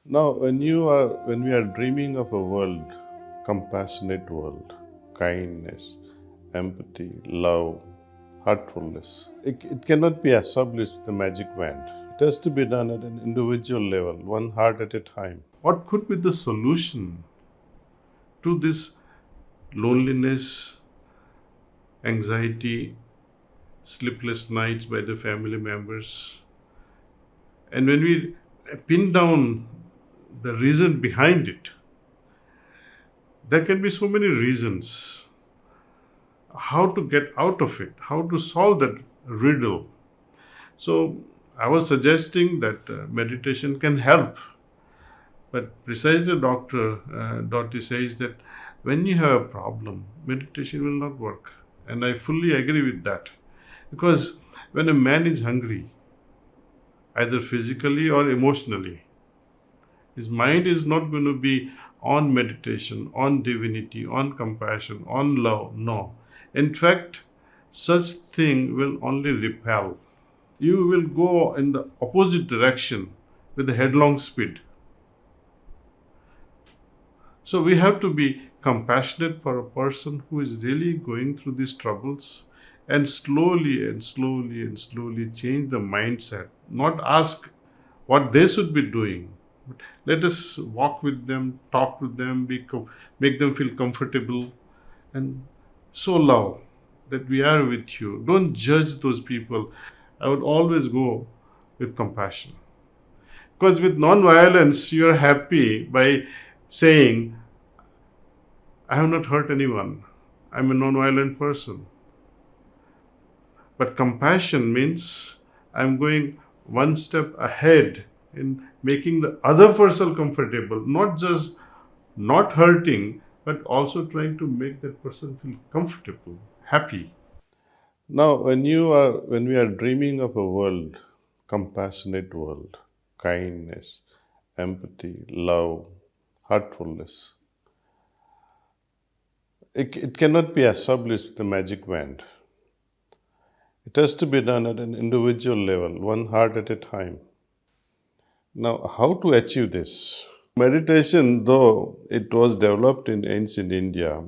Now, when we are dreaming of a world, compassionate world, kindness, empathy, love, heartfulness, it cannot be established with a magic wand. It has to be done at an individual level, one heart at a time. What could be the solution to this loneliness, anxiety, sleepless nights by the family members? And when we pin down the reason behind it, there can be so many reasons. How to get out of it, how to solve that riddle. So I was suggesting that meditation can help. But precisely Dr. Doughty says that when you have a problem, meditation will not work. And I fully agree with that. Because when a man is hungry, either physically or emotionally, his mind is not going to be on meditation, on divinity, on compassion, on love. No. In fact, such thing will only repel. You will go in the opposite direction with a headlong speed. So we have to be compassionate for a person who is really going through these troubles and slowly change the mindset. Not ask what they should be doing. But let us walk with them, talk with them, make them feel comfortable and show love that we are with you. Don't judge those people. I would always go with compassion. Because with non-violence, you are happy by saying, I have not hurt anyone. I'm a non-violent person. But compassion means I'm going one step ahead in making the other person comfortable, not just not hurting, but also trying to make that person feel comfortable, happy. Now, when we are dreaming of a world, compassionate world, kindness, empathy, love, heartfulness, it cannot be established with a magic wand. It has to be done at an individual level, one heart at a time. Now, how to achieve this? Meditation, though it was developed in ancient India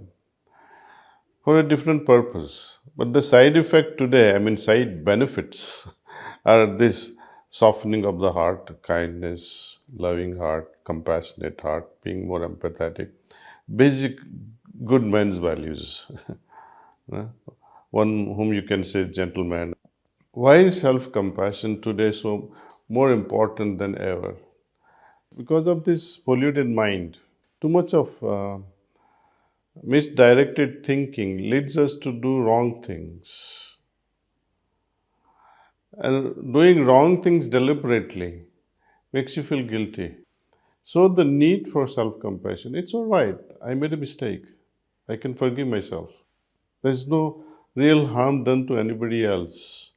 for a different purpose, but the side effect today, side benefits are this softening of the heart, kindness, loving heart, compassionate heart, being more empathetic, basic good man's values. One whom you can say gentleman. Why is self-compassion today so more important than ever? Because of this polluted mind. Too much of misdirected thinking leads us to do wrong things. And doing wrong things deliberately makes you feel guilty. So the need for self-compassion, it's all right. I made a mistake. I can forgive myself. There's no real harm done to anybody else.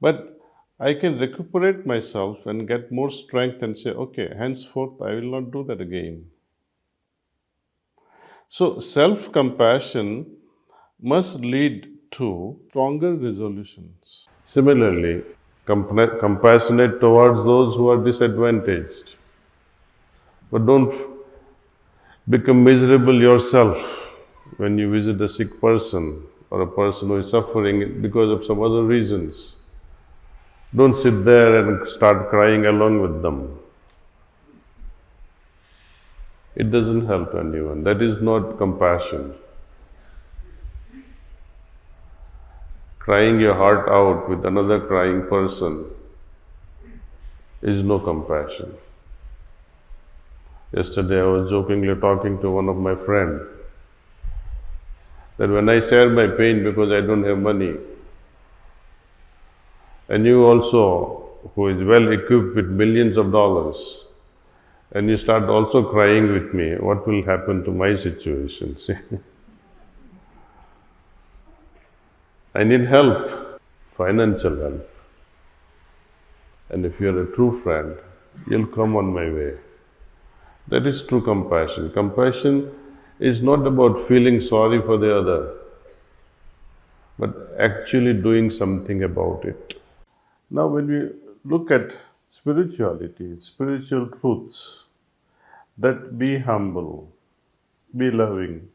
But I can recuperate myself and get more strength and say, okay, henceforth I will not do that again. So self-compassion must lead to stronger resolutions. Similarly, compassionate towards those who are disadvantaged. But don't become miserable yourself when you visit a sick person or a person who is suffering because of some other reasons. Don't sit there and start crying along with them. It doesn't help anyone. That is not compassion. Crying your heart out with another crying person is no compassion. Yesterday I was jokingly talking to one of my friends that when I share my pain because I don't have money, and you also, who is well equipped with millions of dollars, and you start also crying with me, what will happen to my situation? See? I need help, financial help. And if you're a true friend, you'll come on my way. That is true compassion. Compassion is not about feeling sorry for the other, but actually doing something about it. Now, when we look at spirituality, spiritual truths, that be humble, be loving,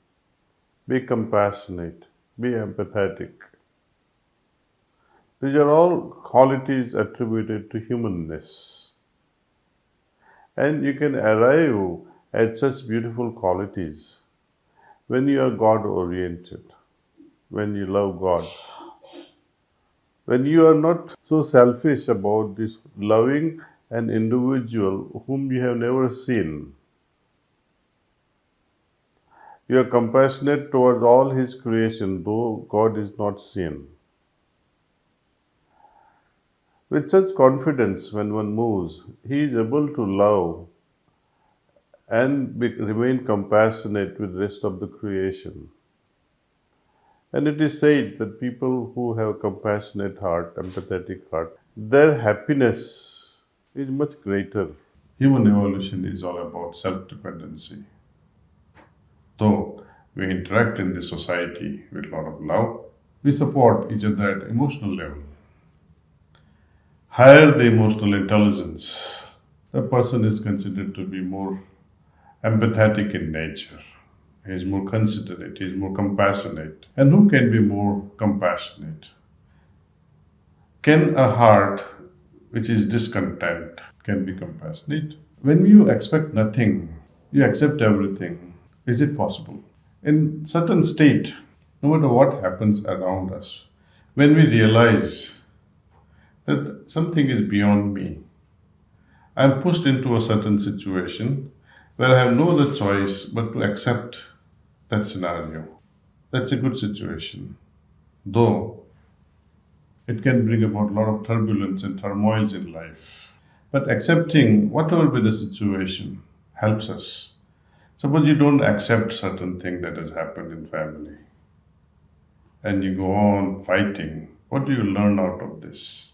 be compassionate, be empathetic. These are all qualities attributed to humanness. And you can arrive at such beautiful qualities when you are God-oriented, when you love God, when you are not so selfish about this loving an individual whom you have never seen. You are compassionate towards all His creation, though God is not seen. With such confidence, when one moves, he is able to love and remain compassionate with the rest of the creation. And it is said that people who have compassionate heart, empathetic heart, their happiness is much greater. Human evolution is all about self-dependency. Though we interact in this society with a lot of love, we support each other at emotional level. Higher the emotional intelligence, the person is considered to be more empathetic in nature. He is more considerate, he is more compassionate. And who can be more compassionate? Can a heart which is discontent can be compassionate? When you expect nothing, you accept everything. Is it possible? In certain state, no matter what happens around us, when we realize that something is beyond me, I am pushed into a certain situation where I have no other choice but to accept that scenario. That's a good situation. Though it can bring about a lot of turbulence and turmoils in life. But accepting whatever be the situation helps us. Suppose you don't accept certain thing that has happened in family and you go on fighting. What do you learn out of this?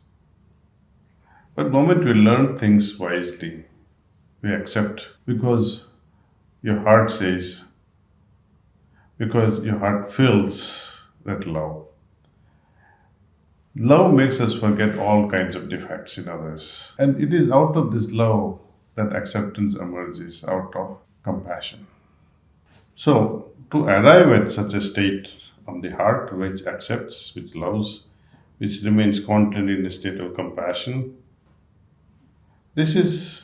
But the moment we learn things wisely, we accept because your heart says, because your heart feels that love. Love makes us forget all kinds of defects in others. And it is out of this love that acceptance emerges, out of compassion. So, to arrive at such a state of the heart which accepts, which loves, which remains constantly in a state of compassion, this is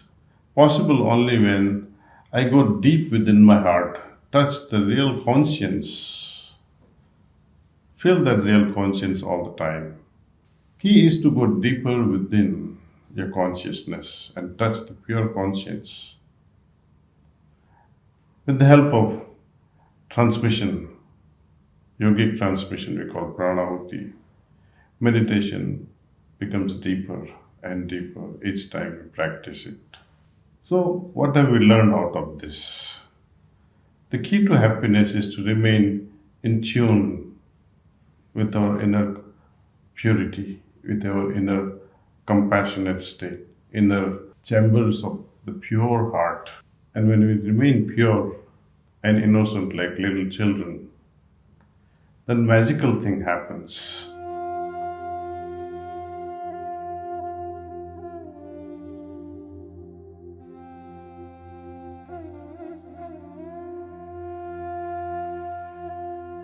possible only when I go deep within my heart, touch the real conscience, feel that real conscience all the time. Key is to go deeper within your consciousness and touch the pure conscience. With the help of transmission, yogic transmission we call pranahuti, meditation becomes deeper and deeper each time we practice it. So, what have we learned out of this? The key to happiness is to remain in tune with our inner purity, with our inner compassionate state, inner chambers of the pure heart. And when we remain pure and innocent like little children, then magical thing happens.